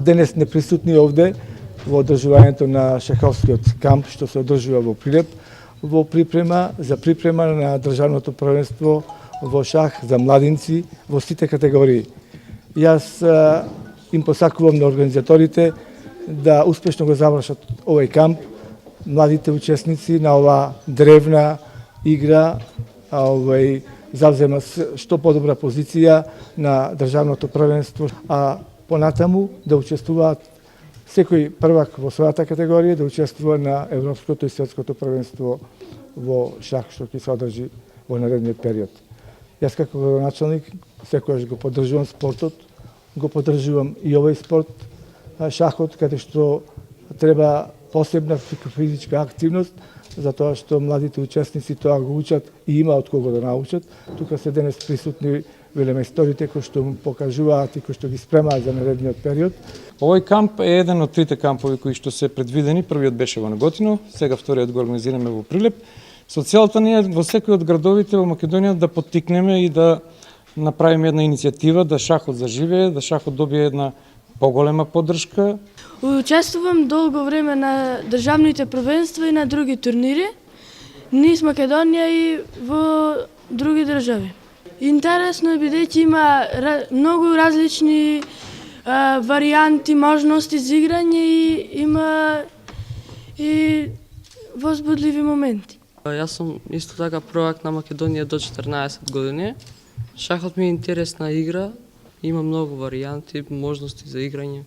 денес неприсутни овде во одржувањето на шаховскиот камп што се одржува во Прилеп во за припрема на државното првенство во шах за младинци во сите категории. Јас им посакувам на организаторите да успешно го завршат овој камп, младите учесници на ова древна игра, завзема што подобра позиција на државното првенство, а понатаму да учествуваат секој первак во својата категорија, да учествува на европското и светското првенство во шах што ќе се одржи во наредниот период. Јас како градоначалник секогаш го поддржувам спортот, го поддржувам и овој спорт, шахот, каде што треба посебна физичка активност, затоа што младите учесници тоа го учат и има од кого да научат. Тука се денес присутни велемајсторите кои што му покажуваат и кои што ги спремаат за наредниот период. Овој камп е еден од трите кампови кои што се предвидени. Првиот беше во Неготино, сега вториот го организираме во Прилеп. Со целта ние во секој од градовите во Македонија да поттикнеме и да направиме една иницијатива да шахот заживее, да шахот добие една поголема поддршка. Учествувам долго време на државните првенства и на други турнири, низ Македонија и во други држави. Интересно е бидејќи има многу различни варијанти, можности за играње и има и возбудливи моменти. Јас сум исто така prvак на Македонија до 14 години. Шахот ми е интересна игра, има многу варијанти, можности за играње.